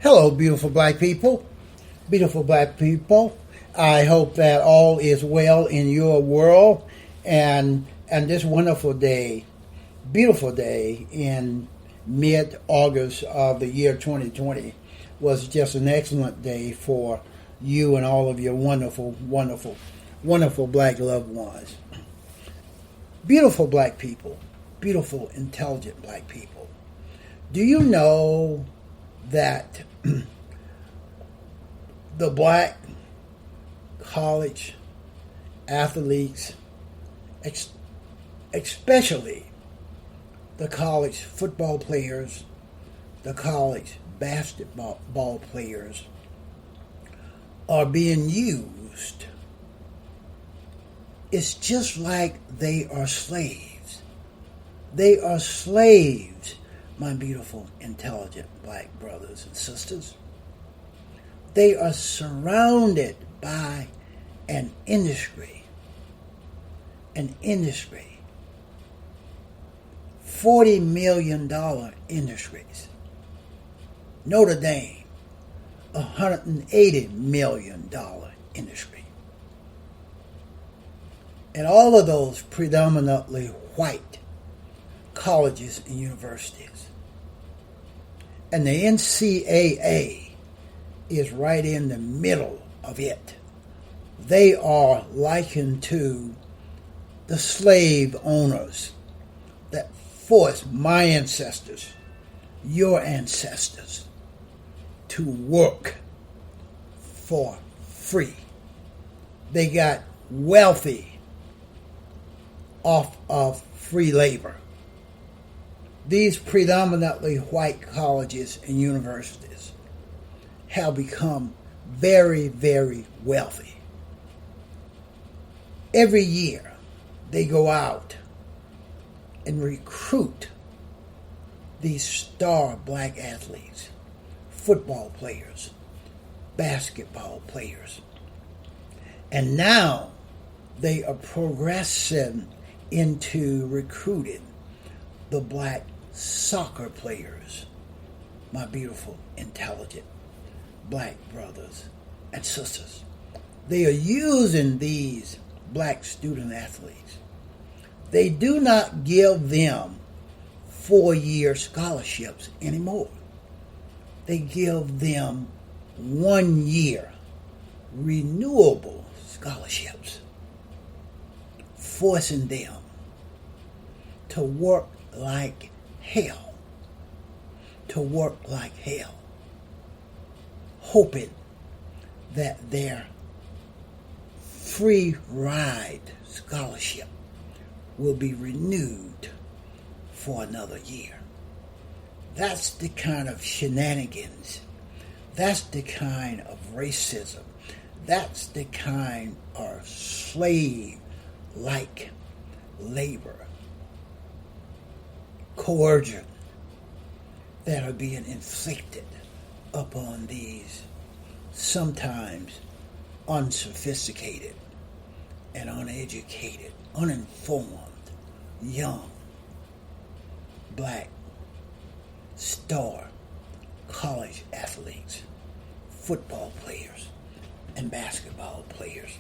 Hello, beautiful black people. Beautiful black people. I hope that all is well in your world and this wonderful day, beautiful day in mid-August of the year 2020 was just an excellent day for you and all of your wonderful, wonderful, wonderful black loved ones. Beautiful black people, beautiful, intelligent black people. Do you know that the black college athletes, especially the college football players, the college basketball players, are being used? It's just like they are slaves. They are slaves, my beautiful, intelligent black brothers and sisters. They are surrounded by an industry, $40 million industries. Notre Dame, $180 million industry. And all of those predominantly white colleges and universities. And the NCAA is right in the middle of it. They are likened to the slave owners that forced my ancestors, your ancestors, to work for free. They got wealthy off of free labor. These predominantly white colleges and universities have become very, very wealthy. Every year they go out and recruit these star black athletes, football players, basketball players. And now they are progressing into recruiting the black soccer players, my beautiful, intelligent black brothers and sisters. They are using these black student athletes. They do not give them 4-year scholarships anymore. They give them 1-year renewable scholarships, forcing them to work like hell, hoping that their free ride scholarship will be renewed for another year. That's the kind of shenanigans. That's the kind of racism. That's the kind of slave-like labor, coercion that are being inflicted upon these sometimes unsophisticated and uneducated, uninformed, young, black, star college athletes, football players, and basketball players.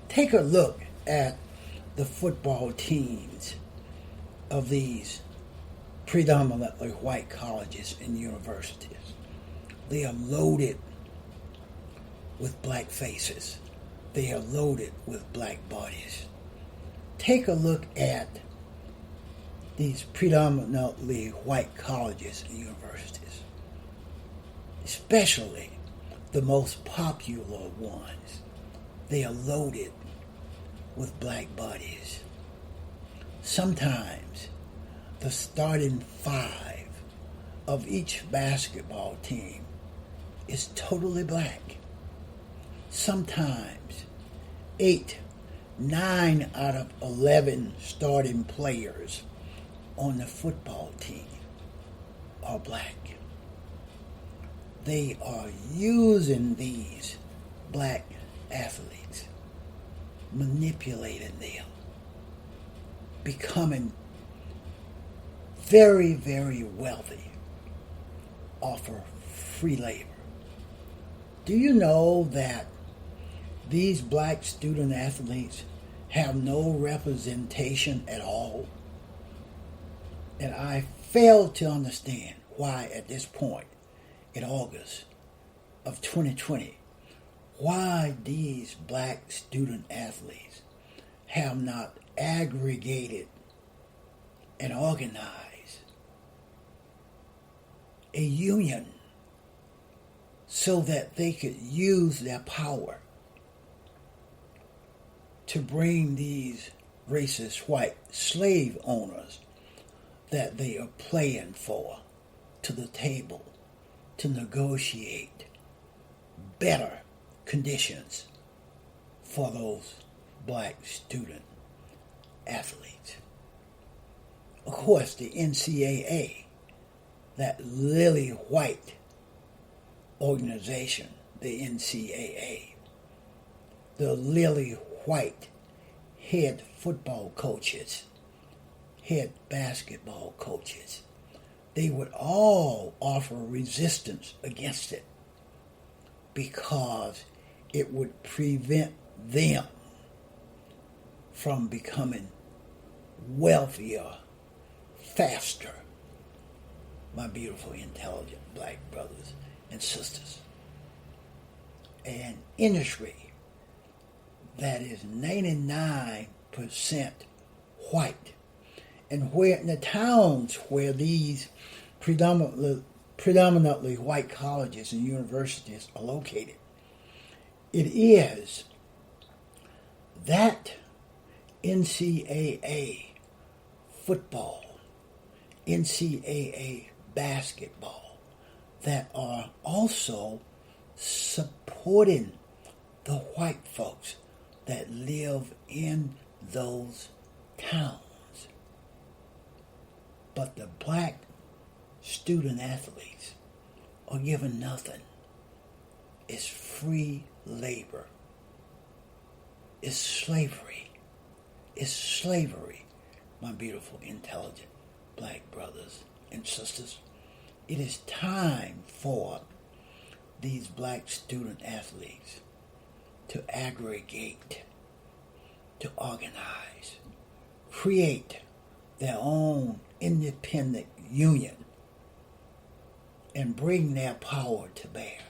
Take a look at the football teams of these predominantly white colleges and universities. They are loaded with black faces. They are loaded with black bodies. Take a look at these predominantly white colleges and universities, especially the most popular ones. They are loaded with black bodies. Sometimes the starting 5 of each basketball team is totally black. Sometimes 8, 9 out of 11 starting players on the football team are black. They are using these black athletes, manipulating them, becoming very, very wealthy off of free labor. Do you know that these black student athletes have no representation at all? And I fail to understand why at this point in August of 2020, why these black student athletes have not aggregated and organized a union so that they could use their power to bring these racist white slave owners that they are playing for to the table to negotiate better conditions for those black student athletes. Of course, the NCAA, that lily white organization, the NCAA, the lily white head football coaches, head basketball coaches, they would all offer resistance against it because it would prevent them from becoming wealthier faster, my beautiful, intelligent black brothers and sisters. An industry that is 99% white, and where in the towns where these predominantly white colleges and universities are located, it is that NCAA football, NCAA basketball that are also supporting the white folks that live in those towns. But the black student athletes are given nothing. It's free labor. It's slavery. It's slavery, my beautiful, intelligent black brothers and sisters. It is time for these black student athletes to aggregate, to organize, create their own independent union, and bring their power to bear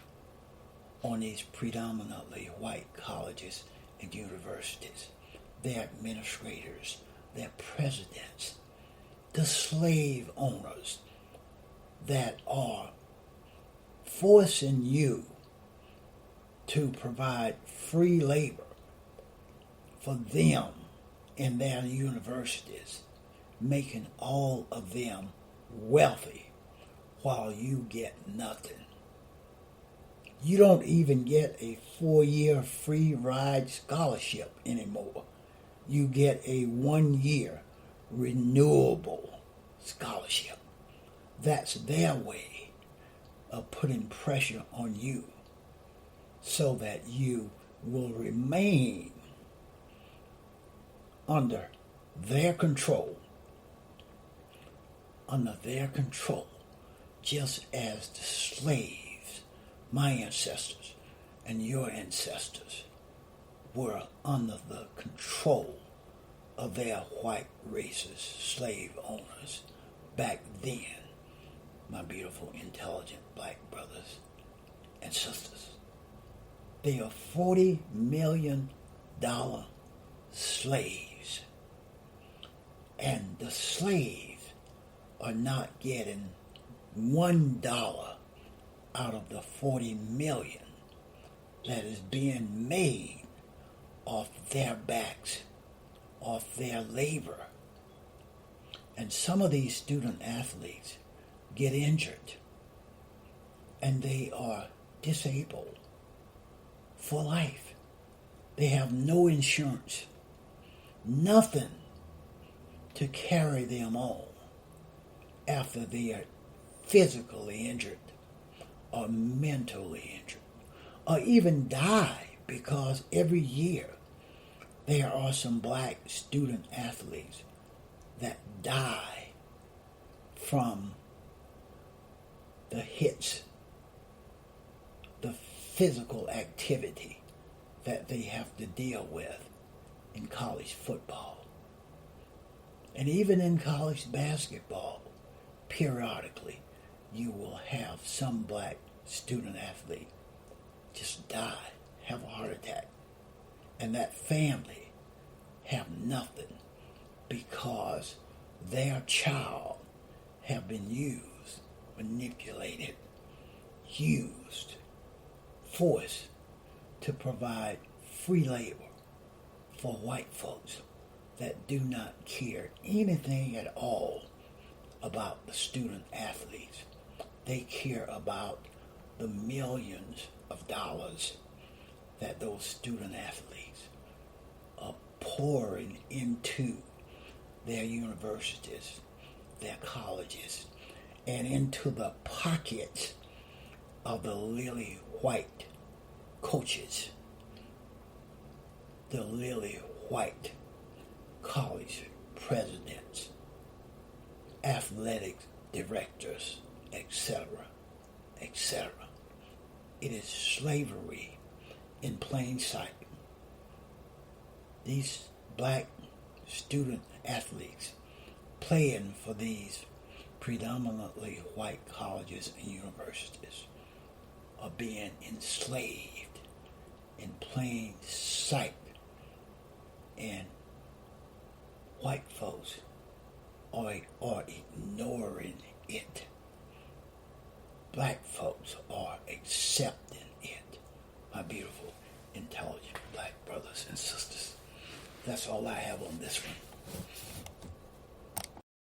on these predominantly white colleges and universities, their administrators, their presidents, the slave owners that are forcing you to provide free labor for them in their universities, making all of them wealthy while you get nothing. You don't even get a 4-year free ride scholarship anymore. You get a 1-year renewable scholarship. That's their way of putting pressure on you so that you will remain under their control, just as the slaves, my ancestors and your ancestors, were under the control of their white racist slave owners back then, my beautiful, intelligent black brothers and sisters. They are $40 million slaves. And the slaves are not getting $1 out of the 40 million that is being made off their backs, off their labor. And some of these student athletes get injured and they are disabled for life. They have no insurance, nothing to carry them on after they are physically injured or mentally injured, or even die, because every year there are some black student athletes that die from the hits, the physical activity that they have to deal with in college football. And even in college basketball, periodically, you will have some black student athlete just die, have a heart attack, and that family have nothing because their child have been used, manipulated, used, forced to provide free labor for white folks that do not care anything at all about the student athletes. They care about the millions of dollars that those student athletes are pouring into their universities, their colleges, and into the pockets of the lily white coaches, the lily white college presidents, athletic directors, etc., etc. It is slavery in plain sight. These black student athletes playing for these predominantly white colleges and universities are being enslaved in plain sight, and white folks are ignoring it. Black folks are accepting it. My beautiful, intelligent black brothers and sisters. That's all I have on this one.